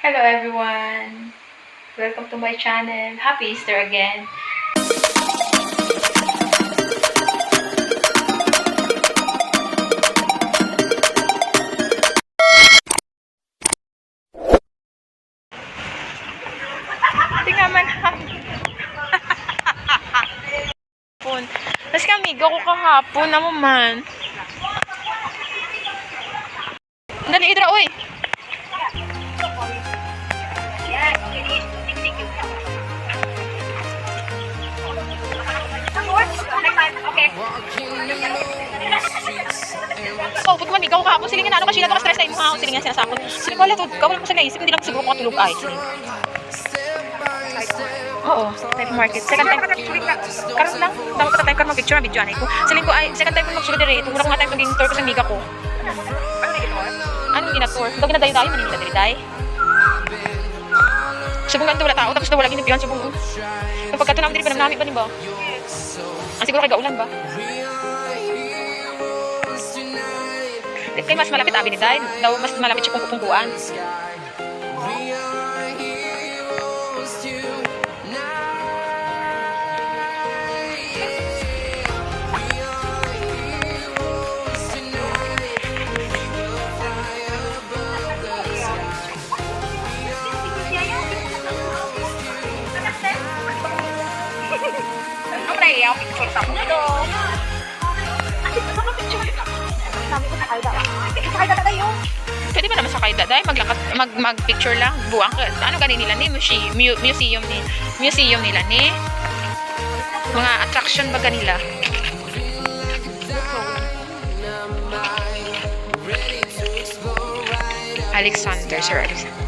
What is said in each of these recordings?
Hello everyone! Welcome to my channel. Happy Easter again! Tingnan man hapon. Tapos kamiga ko kahapon naman. Dali, Idra, uy! Oh, put man ikaw kahapon sige nga ano kasi na stress time mo sige nga sinasakot. Sige wala to, wala ko sa naisip hindi lang siguro ko tulog ay. Oo, type market. Second time karon lang, dapat pa time karon mag-picture na video anay ko. Siling ko ay second time ko mag-shoot dire, tungura ko nga time maging tour ko sa miga ko. Ano gina-tour? Daw ginadayo-dayo Manila dire day. Subong ganito wala tao tapos daw wala ginipihan subong. Kapag kato namin dire panamnami pa ni ba? Ang siguro kay gaulan ba? Kaya mas malapit abi ni Day. Daw mas malapit siya kung pupungkuan. Ang pray, ang picture sa mo dito. Sabi ko sakay da. Sakay da tayo. Pwede ba naman sakay da? Dahil mag-picture lang. Buwang ka. Ano ganin nila ni? Museum nila ni? Mga attraction ba ganila? Alexander, Sir Alexander.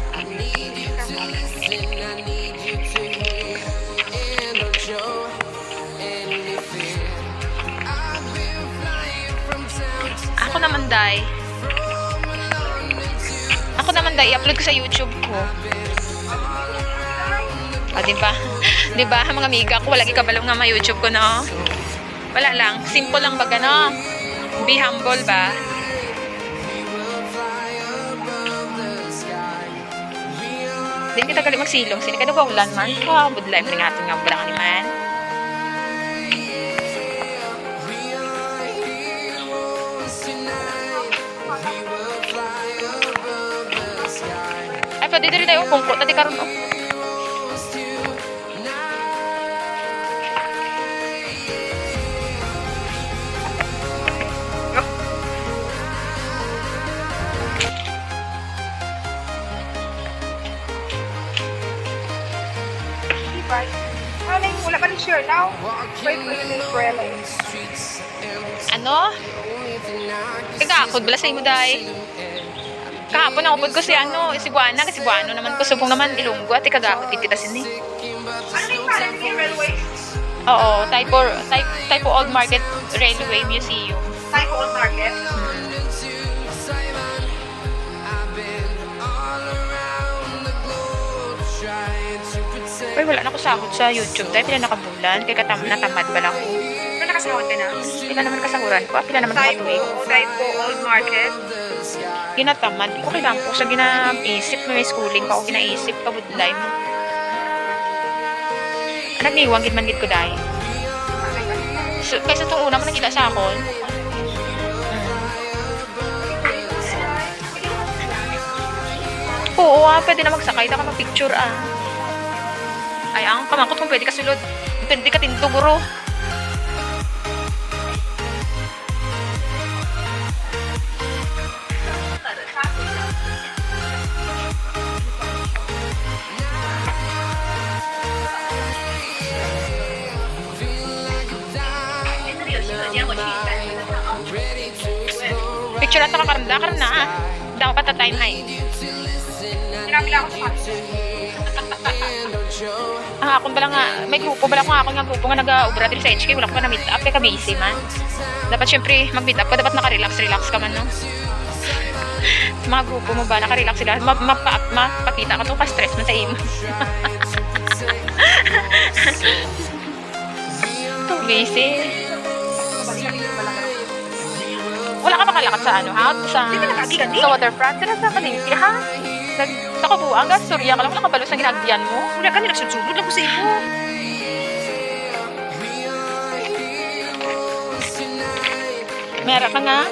Ako naman, Day, i-upload ko sa YouTube ko. Diba? Diba, mga amiga ko, wala kabalaw nga ma-YouTube ko, no? Wala lang. Simple lang baga, no? Be humble ba? Din kita gali magsilong. Sini ka ba ulan man? Budlay mo rin atin nga bulang animan. Ay, pwede din tayo. Kungkot na di karoon, oh. Wala pa rin sure now. Wait for the umbrella. Ano? Kagakod, balas na mo, Day. Kahapon ang upod ko si Buana, kasi Buano naman ko, subong naman Ilonggo, at ikagakod, ititasin eh. Ano yung parang yung railway? Oo, Typo Old Market Railway Museum. Typo Old Market? Uy, wala na ako sahod sa YouTube. Dahil pila nakabulan. Kaya natamad ba lang ko. Ano nakasahod ka na? Pila naman kasahuran ko. Pila naman Typo makatuwig. Old Market? Ginatamad ko. Kailangan ko sa ginaisip. May schooling pa ako ginaisip. Kabudlay mo. Nagniwang gid man gid ko dahil. So, kaysa itong una mo nagila sa akon. Oo, pwede na magsakay. Taka mag-picture Ay, ang kamangkot kung pwede ka sulod. Pwede ka tinto, guro. Picture at nakakaranda. Karam na, dapat na time high. Pinamila ako sa kanto. Akon bala nga, may grupo bala ko nga grupo nga nag-ubra din sa HK, wala ko pa na meet up, kaya ka-busy man. Dapat syempre mag-meet up ka, dapat naka-relax ka man, no? Mga grupo mo ba, naka-relax sila, mapakita ka to, ka-stress man sa imo. Ito, busy. Wala ka makalakad sa ha? Sa waterfront, sila sa Palimpia, ha? Nagtakabuang ka, storya ka lang, wala kabalos na ginagdiyan mo. Wala ka, nagsusunod lang ko sa ipo. Mera ka nga.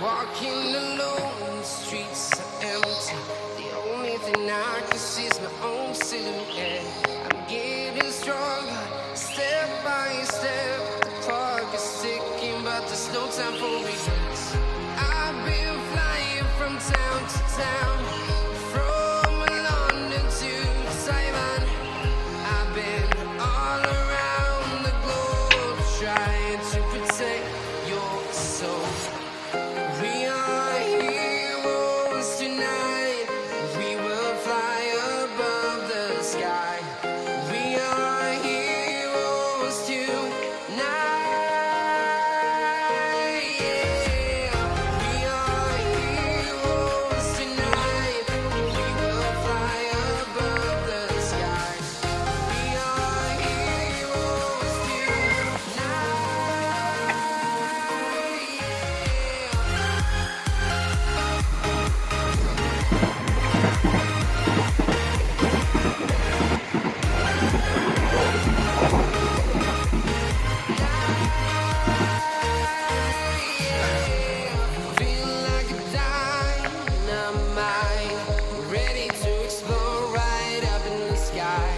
Walking alone, the streets are empty. The only thing I can see is my own silhouette. I'm getting stronger, step by step. The clock is ticking, but there's no time for regrets. I've been flying from town to town, from London to Taiwan. I've been all around the globe trying to protect your soul. We are heroes tonight. We will fly above the sky. We are heroes tonight. Yeah. We are heroes tonight. We will fly above the sky. We are heroes tonight. Feel like a dynamite, ready to explode right up in the sky.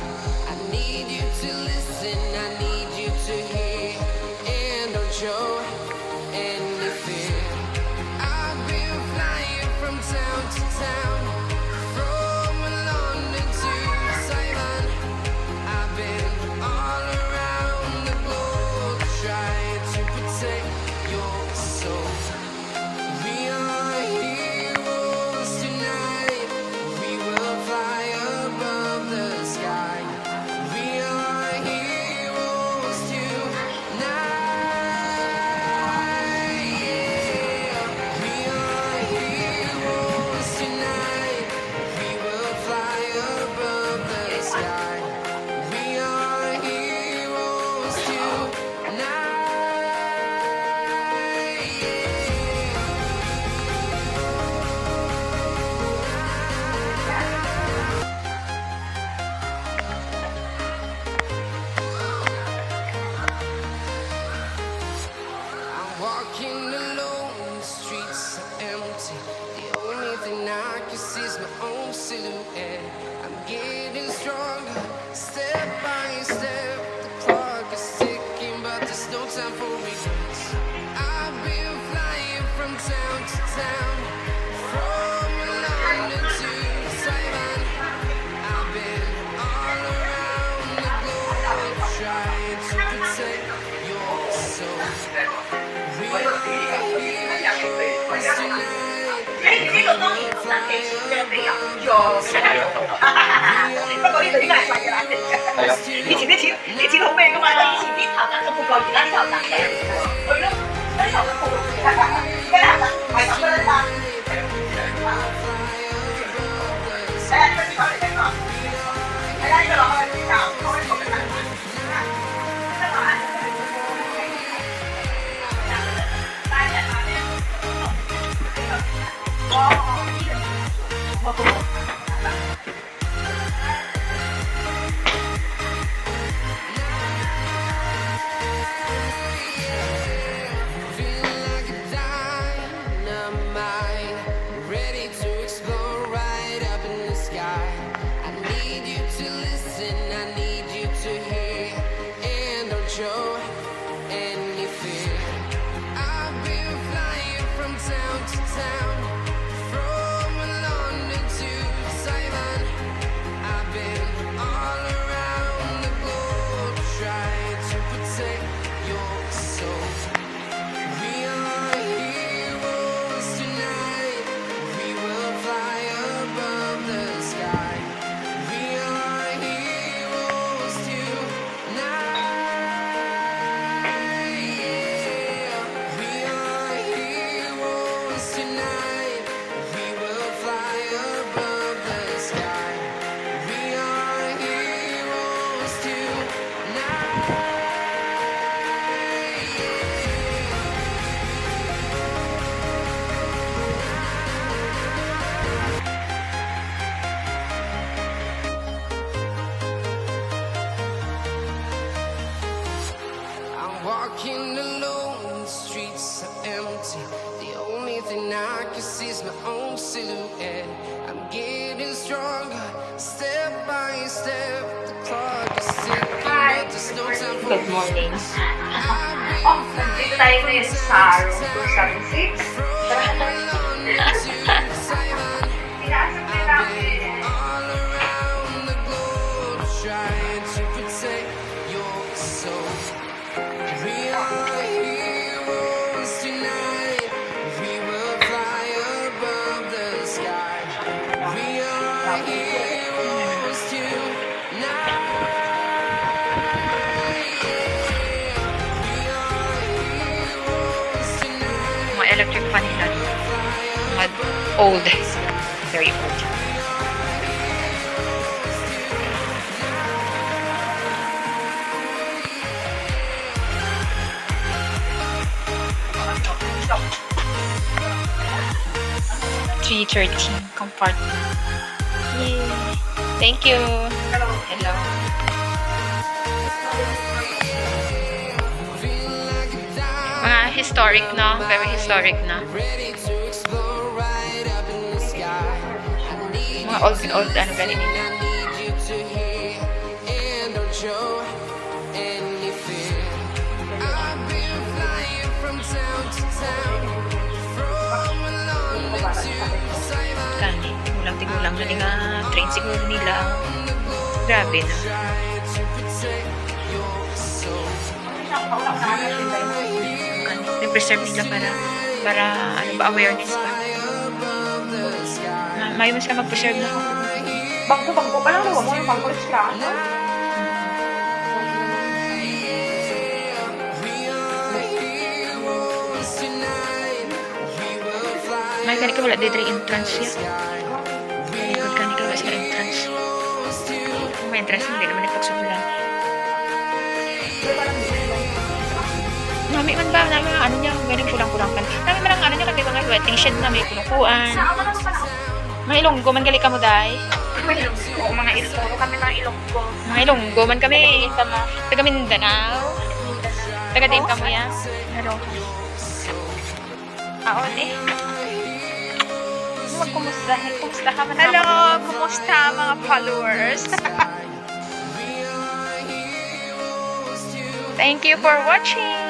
I need you to listen, I need you to hear, and don't show any fear. I've been flying from town to town, from London to Taiwan. I've been all around the globe trying to protect your soul. We are heroes tonight. We will fly above the sky. We are heroes tonight. Yeah. We are heroes tonight. We will fly above the sky. We are heroes tonight. I'm walking alone, the streets are empty. The only thing I can see is my own silhouette. I'm getting stronger, step by step. The clock is ticking, but there's no time for regrets. I've been flying from town to town, from London to Taiwan. I've been all around the globe trying to protect your soul. We are heroes tonight. We will fly above the sky. We are heroes tonight. 以前好味噶嘛，以前啲頭髮咁闊過，而家啲頭髮嘅，係咯，啲頭髮闊過，而家係咁噶啦。係啊，呢個嚟嘅嘛，係啊，呢個落去，然後開始嘅。Feel like a dynamite, ready to explode right up in the sky. I need you to listen, I need you to hear, and don't show any fear. I've been flying from town to town, from London to Taiwan. I've been all around the globe trying to protect your soul. We are heroes tonight. We will fly above the sky. We are heroes tonight. Walking alone, the streets are empty. The only thing I can see is my own silhouette. I'm getting stronger, step by step. The clock is ticking, but there's no time for Good morning. Oh, nandito tayo ngayon sa room 276. Pinasok din namin. all around the globe, trying to protect your soul. We are heroes tonight. We will fly above the sky. We are heroes tonight. We are heroes tonight. Mga electric fan nila. Mga old. Very old. $3.13 compartment. Yay! Thank you. Hello. Mga historic, no? Very historic, no? Ready to explore right up in the sky. I need Mga old, ano galing nila. I need you to hear and don't show any fear. I've been flying from town to town, from London to Taiwan. Kani, tigulang na nga train siguro nila. Grabe na. Trying to protect your soul. Kani, preserve nila para ano ba, awareness ba? Mayo mas ka mag-preserve na. Bangko pa lang. Huwag mo yung bangko sila. May kani ka wala dito entrance ya. Likod kani ka wala sa entrance. Kung may entrance, hindi naman ipagsubulan. Nami man ba, nami mga ano niya, galing kulang-kulang kan. Nami man ang ano niya, kasi mga wetting shed na may kunukuan. Mga ilonggo man gali ka mo, day. Oo, mga ilonggo kami ng ilonggo. Mga ilonggo man kami. Taga Mindanao. Taga din ka mo yan. Pero, aon eh. Kumusta ka man? Hello, kumusta mga followers? Thank you for watching.